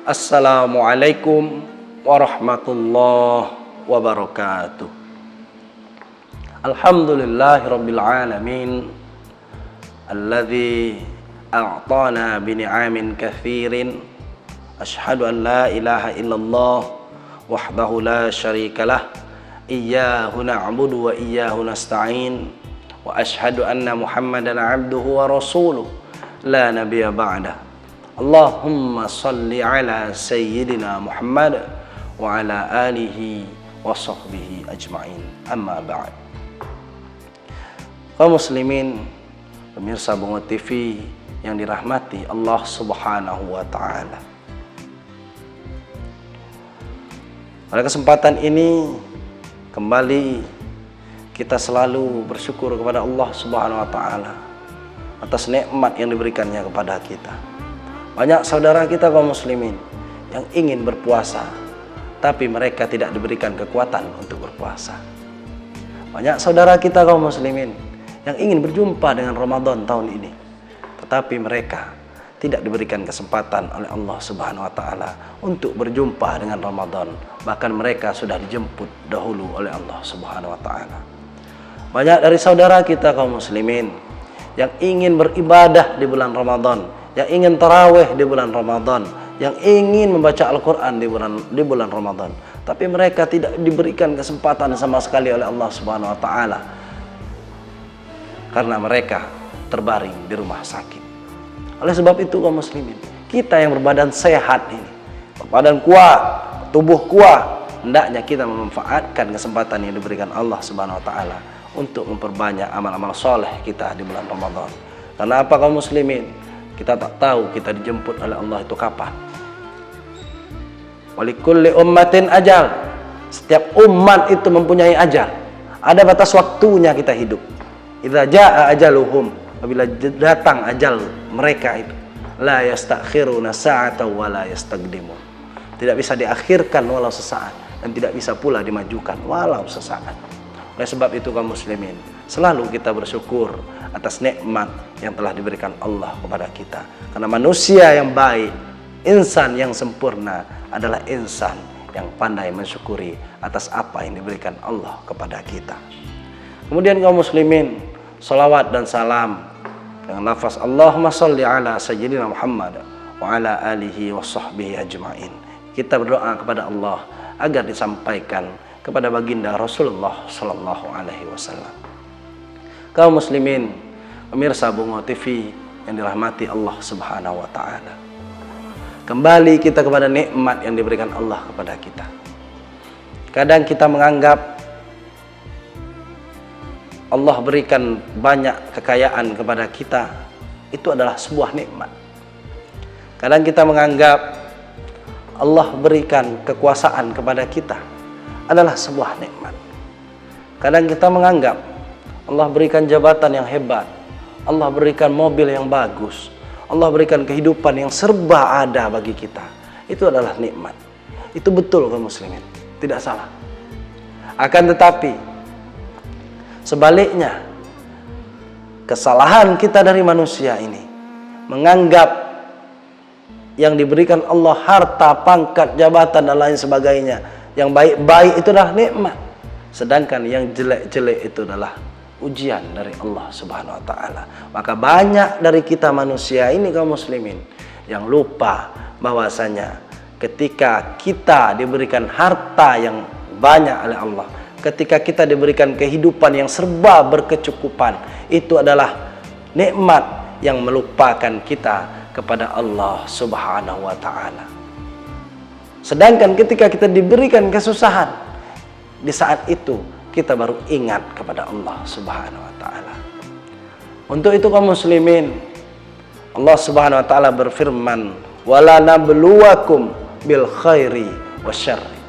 Assalamualaikum warahmatullahi wabarakatuh. Alhamdulillahirabbil alamin alladzi a'tana bi ni'amin katsirin. Asyhadu an la ilaha illallah wahdahu la syarikalah. Iyyahu na'budu wa iyyahu nasta'in. Wa asyhadu anna Muhammadan 'abduhu wa rasuluh la nabiyya ba'dah. Allahumma salli ala sayyidina Muhammad wa ala alihi wa sahbihi ajma'in. Amma ba'd. Kaum muslimin, pemirsa Bungo TV yang dirahmati Allah Subhanahu wa taala. Pada kesempatan ini kembali kita selalu bersyukur kepada Allah Subhanahu wa taala atas nikmat yang diberikannya kepada kita. Banyak saudara kita kaum muslimin yang ingin berpuasa, tapi mereka tidak diberikan kekuatan untuk berpuasa. Banyak saudara kita kaum muslimin yang ingin berjumpa dengan Ramadan tahun ini, tetapi mereka tidak diberikan kesempatan oleh Allah Subhanahu wa taala untuk berjumpa dengan Ramadan. Bahkan mereka sudah dijemput dahulu oleh Allah Subhanahu wa taala. Banyak dari saudara kita kaum muslimin yang ingin beribadah di bulan Ramadan, yang ingin tarawih di bulan Ramadan, yang ingin membaca Al-Quran di bulan Ramadan, tapi mereka tidak diberikan kesempatan sama sekali oleh Allah Subhanahu wa taala karena mereka terbaring di rumah sakit. Oleh sebab itu kaum muslimin, kita yang berbadan sehat ini, berbadan kuat, tubuh kuat, hendaknya kita memanfaatkan kesempatan yang diberikan Allah Subhanahu wa taala untuk memperbanyak amal-amal soleh kita di bulan Ramadan. Karena apa kaum muslimin? Kita tak tahu kita dijemput oleh Allah itu kapan. Walikulli ummatin ajal. Setiap umat itu mempunyai ajal. Ada batas waktunya kita hidup. Idza jaa ajaluhum, apabila datang ajal mereka itu, la yastakhiruna sa'atan wa la yastaqdimun. Tidak bisa diakhirkan walau sesaat, dan tidak bisa pula dimajukan walau sesaat. Oleh sebab itu kaum muslimin, selalu kita bersyukur atas nikmat yang telah diberikan Allah kepada kita. Karena manusia yang baik, insan yang sempurna adalah insan yang pandai mensyukuri atas apa yang diberikan Allah kepada kita. Kemudian kaum muslimin, salawat dan salam dengan lafaz Allahumma salli ala sayyidina Muhammad wa ala alihi wa sahbihi ajma'in. Kita berdoa kepada Allah agar disampaikan kepada baginda Rasulullah sallallahu alaihi wasallam. Kaum muslimin, pemirsa Bungo TV yang dirahmati Allah Subhanahu wa taala. Kembali kita kepada nikmat yang diberikan Allah kepada kita. Kadang kita menganggap Allah berikan banyak kekayaan kepada kita, itu adalah sebuah nikmat. Kadang kita menganggap Allah berikan kekuasaan kepada kita adalah sebuah nikmat. Kadang kita menganggap Allah berikan jabatan yang hebat, Allah berikan mobil yang bagus, Allah berikan kehidupan yang serba ada bagi kita. Itu adalah nikmat. Itu betul kaum muslimin, tidak salah. Akan tetapi sebaliknya, kesalahan kita dari manusia ini menganggap yang diberikan Allah harta, pangkat, jabatan dan lain sebagainya, yang baik-baik itu adalah nikmat, sedangkan yang jelek-jelek itu adalah ujian dari Allah Subhanahu wa taala. Maka banyak dari kita manusia ini kaum muslimin yang lupa bahwasanya ketika kita diberikan harta yang banyak oleh Allah, ketika kita diberikan kehidupan yang serba berkecukupan, itu adalah nikmat yang melupakan kita kepada Allah Subhanahu wa taala. Sedangkan ketika kita diberikan kesusahan, di saat itu kita baru ingat kepada Allah Subhanahu wa taala. Untuk itu kaum muslimin, Allah Subhanahu wa taala berfirman, "Wala nabluwakum bil khairi wasyarri."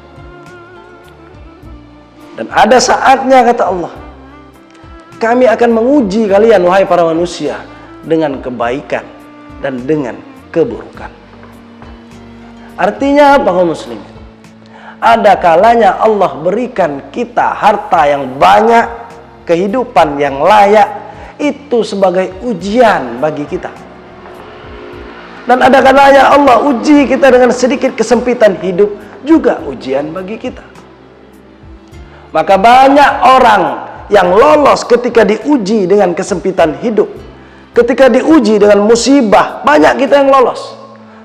Dan ada saatnya kata Allah, kami akan menguji kalian wahai para manusia dengan kebaikan dan dengan keburukan. Artinya apa kaum muslimin? Ada kalanya Allah berikan kita harta yang banyak, kehidupan yang layak, itu sebagai ujian bagi kita. Dan ada kalanya Allah uji kita dengan sedikit kesempitan hidup, juga ujian bagi kita. Maka banyak orang yang lolos ketika diuji dengan kesempitan hidup, ketika diuji dengan musibah, banyak kita yang lolos.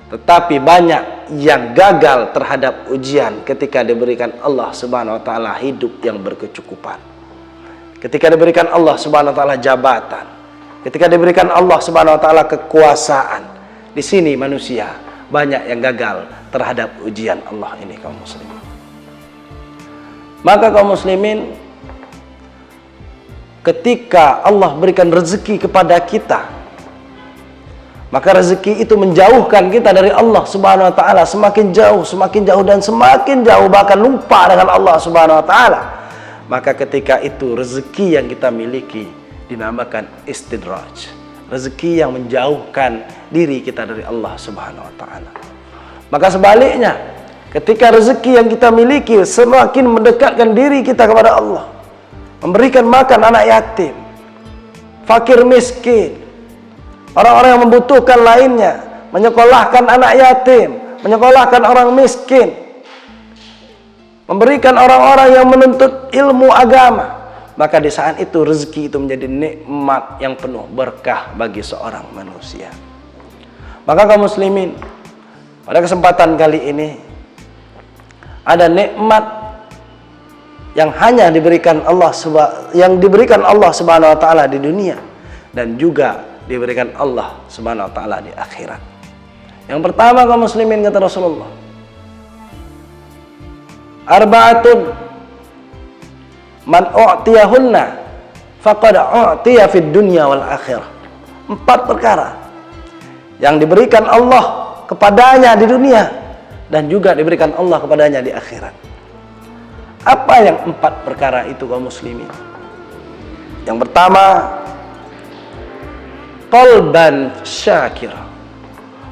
Tetapi banyak yang gagal terhadap ujian ketika diberikan Allah Subhanahu wa taala hidup yang berkecukupan. Ketika diberikan Allah Subhanahu wa taala jabatan, ketika diberikan Allah Subhanahu wa taala kekuasaan. Di sini manusia banyak yang gagal terhadap ujian Allah ini, kaum muslimin. Maka kaum muslimin, ketika Allah berikan rezeki kepada kita, maka rezeki itu menjauhkan kita dari Allah Subhanahu wa taala semakin jauh dan semakin jauh, bahkan lupa dengan Allah Subhanahu wa taala. Maka ketika itu rezeki yang kita miliki dinamakan istidraj. Rezeki yang menjauhkan diri kita dari Allah Subhanahu wa taala. Maka sebaliknya, ketika rezeki yang kita miliki semakin mendekatkan diri kita kepada Allah, memberikan makan anak yatim, fakir miskin, orang-orang yang membutuhkan lainnya, menyekolahkan anak yatim, menyekolahkan orang miskin, memberikan orang-orang yang menuntut ilmu agama, maka di saat itu rezeki itu menjadi nikmat yang penuh berkah bagi seorang manusia. Maka kaum muslimin, pada kesempatan kali ini ada nikmat yang hanya diberikan Allah Subhanahu wa taala di dunia, dan juga diberikan Allah Subhanahu wa taala di akhirat. Yang pertama kaum muslimin, kata Rasulullah, arba'atun man u'tiyahunna faqad u'tiya fid dunya wal akhirah. 4 perkara yang diberikan Allah kepadanya di dunia dan juga diberikan Allah kepadanya di akhirat. Apa yang 4 perkara itu kaum muslimin? Yang pertama, qalban syakir.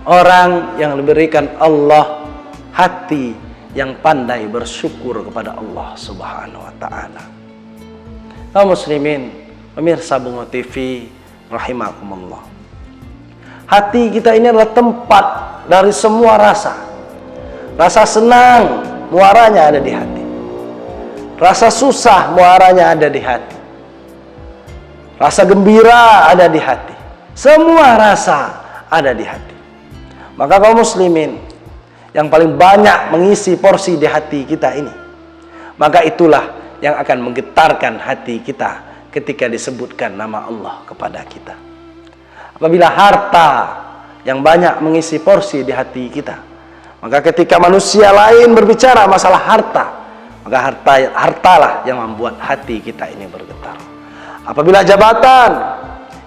Orang yang diberikan Allah hati yang pandai bersyukur kepada Allah Subhanahu wa taala. Kaum muslimin, pemirsa Bungo TV rahimakumullah. Hati kita ini adalah tempat dari semua rasa. Rasa senang muaranya ada di hati. Rasa susah muaranya ada di hati. Rasa gembira ada di hati. Semua rasa ada di hati. Maka kaum muslimin, yang paling banyak mengisi porsi di hati kita ini, maka itulah yang akan menggetarkan hati kita ketika disebutkan nama Allah kepada kita. Apabila harta yang banyak mengisi porsi di hati kita, maka ketika manusia lain berbicara masalah harta, maka hartalah yang membuat hati kita ini bergetar. Apabila jabatan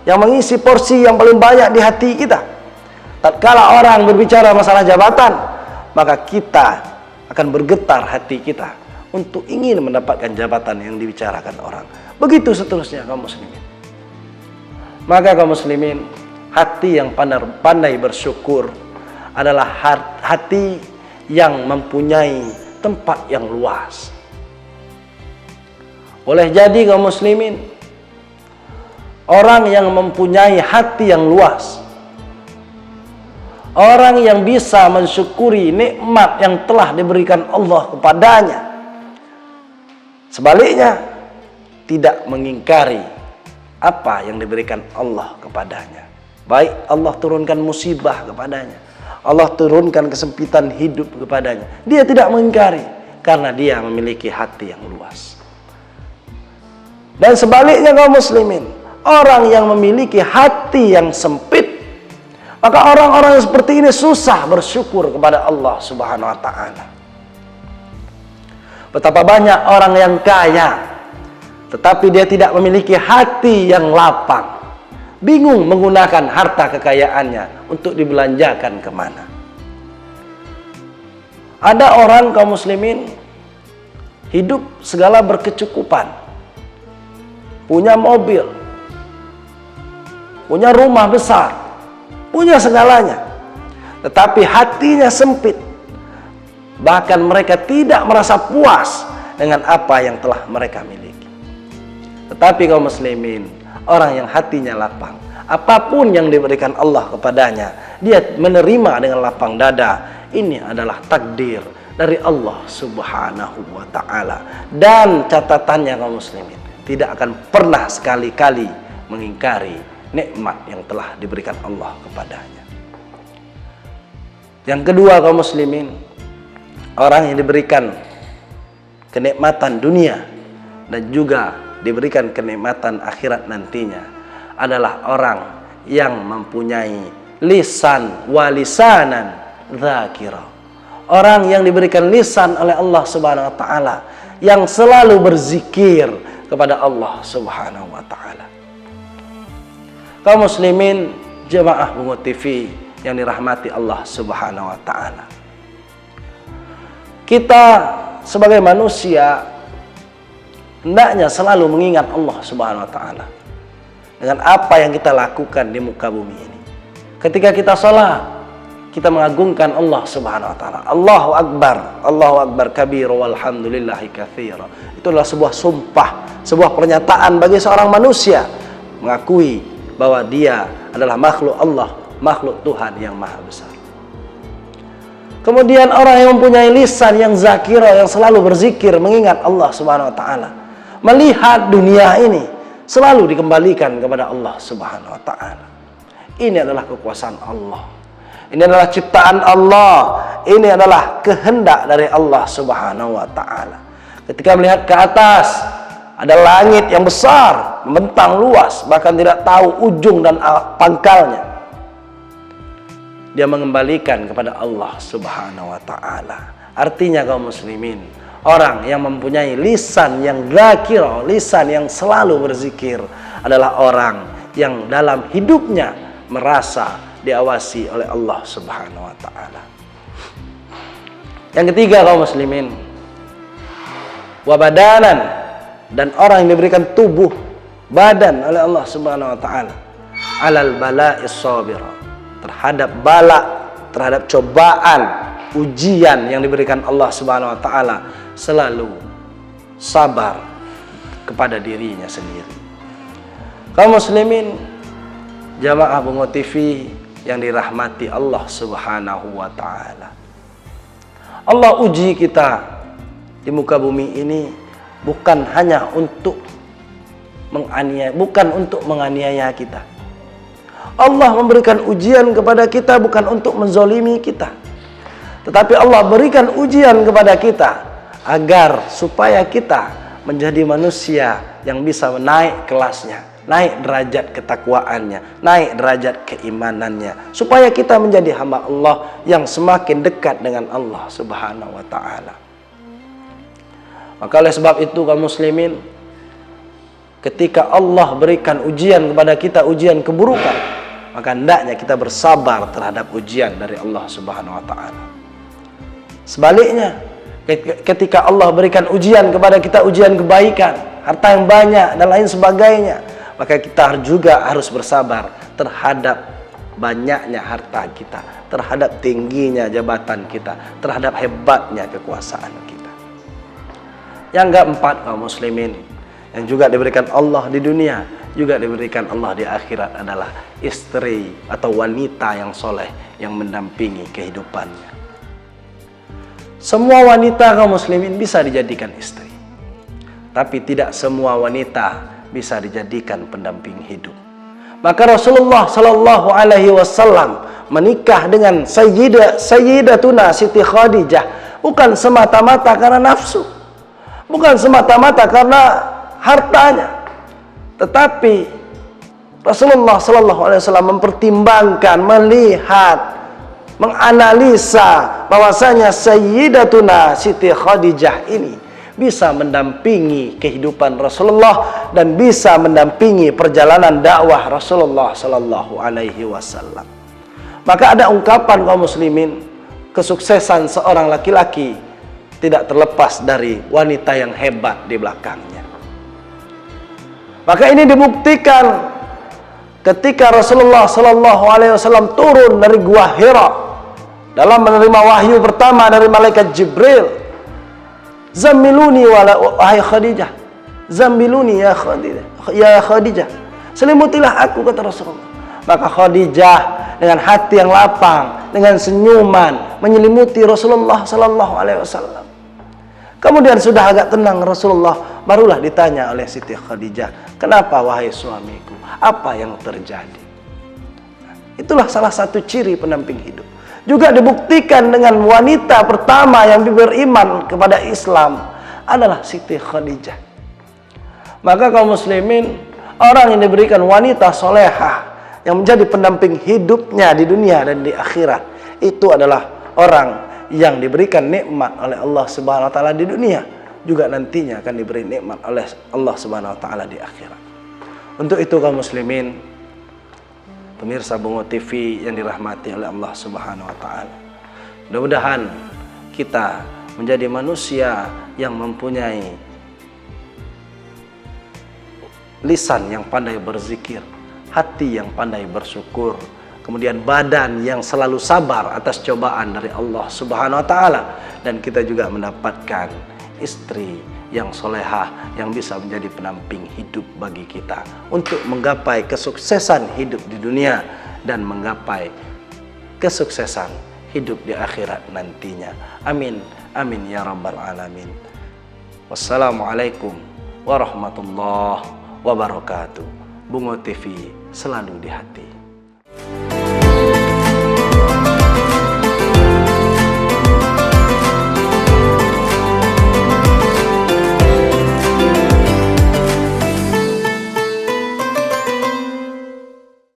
yang mengisi porsi yang paling banyak di hati kita, tatkala orang berbicara masalah jabatan, maka kita akan bergetar hati kita untuk ingin mendapatkan jabatan yang dibicarakan orang. Begitu seterusnya kaum muslimin. Maka kaum muslimin, hati yang pandai bersyukur adalah hati yang mempunyai tempat yang luas. Boleh jadi kaum muslimin, orang yang mempunyai hati yang luas, orang yang bisa mensyukuri nikmat yang telah diberikan Allah kepadanya, sebaliknya tidak mengingkari apa yang diberikan Allah kepadanya. Baik Allah turunkan musibah kepadanya, Allah turunkan kesempitan hidup kepadanya, dia tidak mengingkari karena dia memiliki hati yang luas. Dan sebaliknya kaum muslimin, orang yang memiliki hati yang sempit, maka orang-orang yang seperti ini susah bersyukur kepada Allah Subhanahu wa taala. Betapa banyak orang yang kaya, tetapi dia tidak memiliki hati yang lapang, bingung menggunakan harta kekayaannya untuk dibelanjakan kemana. Ada orang kaum muslimin hidup segala berkecukupan, punya mobil, punya rumah besar, punya segalanya, tetapi hatinya sempit. Bahkan mereka tidak merasa puas dengan apa yang telah mereka miliki. Tetapi kaum muslimin, orang yang hatinya lapang, apapun yang diberikan Allah kepadanya, dia menerima dengan lapang dada. Ini adalah takdir dari Allah Subhanahu wa ta'ala. Dan catatannya kaum muslimin, tidak akan pernah sekali-kali mengingkari nikmat yang telah diberikan Allah kepadanya. Yang kedua kaum muslimin, orang yang diberikan kenikmatan dunia dan juga diberikan kenikmatan akhirat nantinya adalah orang yang mempunyai lisan walisanan dzakira. Orang yang diberikan lisan oleh Allah Subhanahu wa taala yang selalu berzikir kepada Allah Subhanahu wa taala. Kaum muslimin jemaah Bungo TV yang dirahmati Allah Subhanahu wa taala. Kita sebagai manusia hendaknya selalu mengingat Allah Subhanahu wa taala dengan apa yang kita lakukan di muka bumi ini. Ketika kita sholat, kita mengagungkan Allah Subhanahu wa taala. Allahu akbar kabir walhamdulillahi katsira. Itu adalah sebuah sumpah, sebuah pernyataan bagi seorang manusia mengakui bahwa dia adalah makhluk Allah, makhluk Tuhan yang maha besar. Kemudian orang yang mempunyai lisan yang zakira, yang selalu berzikir mengingat Allah Subhanahu wa taala, melihat dunia ini selalu dikembalikan kepada Allah Subhanahu wa taala. Ini adalah kekuasaan Allah. Ini adalah ciptaan Allah. Ini adalah kehendak dari Allah Subhanahu wa taala. Ketika melihat ke atas, ada langit yang besar, membentang luas, bahkan tidak tahu ujung dan pangkalnya. Dia mengembalikan kepada Allah Subhanahu wa taala. Artinya kaum muslimin, orang yang mempunyai lisan yang dzakira, lisan yang selalu berzikir adalah orang yang dalam hidupnya merasa diawasi oleh Allah Subhanahu wa taala. Yang ketiga kaum muslimin, wabadanan, dan orang yang diberikan tubuh badan oleh Allah Subhanahu wa taala alal bala'is sabir, terhadap bala, terhadap cobaan, ujian yang diberikan Allah Subhanahu wa taala, selalu sabar kepada dirinya sendiri. Kaum muslimin jamaah Bungo TV yang dirahmati Allah Subhanahu wa taala, Allah uji kita di muka bumi ini bukan hanya untuk menganiaya, bukan untuk menganiaya kita. Allah memberikan ujian kepada kita bukan untuk menzolimi kita, tetapi Allah berikan ujian kepada kita agar supaya kita menjadi manusia yang bisa naik kelasnya, naik derajat ketakwaannya, naik derajat keimanannya, supaya kita menjadi hamba Allah yang semakin dekat dengan Allah Subhanahu wa taala. Maka oleh sebab itu kaum muslimin, ketika Allah berikan ujian kepada kita, ujian keburukan, maka hendaknya kita bersabar terhadap ujian dari Allah Subhanahu wa taala. Sebaliknya, ketika Allah berikan ujian kepada kita, ujian kebaikan, harta yang banyak dan lain sebagainya, maka kita juga harus bersabar terhadap banyaknya harta kita, terhadap tingginya jabatan kita, terhadap hebatnya kekuasaan kita. Yang keempat kaum muslimin, yang juga diberikan Allah di dunia, juga diberikan Allah di akhirat adalah istri atau wanita yang soleh yang mendampingi kehidupannya. Semua wanita kaum muslimin bisa dijadikan istri, tapi tidak semua wanita bisa dijadikan pendamping hidup. Maka Rasulullah Shallallahu Alaihi Wasallam menikah dengan Sayyidatuna Siti Khadijah bukan semata-mata karena nafsu, bukan semata-mata karena hartanya, tetapi Rasulullah Shallallahu Alaihi Wasallam mempertimbangkan, melihat, menganalisa bahwasanya Sayyidatuna Siti Khadijah ini bisa mendampingi kehidupan Rasulullah dan bisa mendampingi perjalanan dakwah Rasulullah Shallallahu Alaihi Wasallam. Maka ada ungkapan kaum muslimin, kesuksesan seorang laki-laki tidak terlepas dari wanita yang hebat di belakangnya. Maka ini dibuktikan ketika Rasulullah Shallallahu Alaihi Wasallam turun dari Gua Hira dalam menerima wahyu pertama dari malaikat Jibril. Zammiluni wahai Khadijah, zammiluni ya Khadijah, selimutilah aku, kata Rasulullah. Maka Khadijah dengan hati yang lapang, dengan senyuman menyelimuti Rasulullah sallallahu alaihi wasallam. Kemudian sudah agak tenang Rasulullah, barulah ditanya oleh Siti Khadijah, "Kenapa wahai suamiku? Apa yang terjadi?" Itulah salah satu ciri pendamping hidup. Juga dibuktikan dengan wanita pertama yang beriman kepada Islam adalah Siti Khadijah. Maka kaum muslimin, orang yang diberikan wanita solehah yang menjadi pendamping hidupnya di dunia dan di akhirat, itu adalah orang yang diberikan nikmat oleh Allah Subhanahu wa taala di dunia, juga nantinya akan diberi nikmat oleh Allah Subhanahu wa taala di akhirat. Untuk itu kaum muslimin, pemirsa Bungo TV yang dirahmati oleh Allah Subhanahu wa taala, mudah-mudahan kita menjadi manusia yang mempunyai lisan yang pandai berzikir, hati yang pandai bersyukur, kemudian badan yang selalu sabar atas cobaan dari Allah Subhanahu wa taala, dan kita juga mendapatkan istri yang solehah yang bisa menjadi pendamping hidup bagi kita untuk menggapai kesuksesan hidup di dunia dan menggapai kesuksesan hidup di akhirat nantinya. Amin, amin ya rabbal alamin. Wassalamualaikum warahmatullahi wabarakatuh. Bungo TV selalu di hati.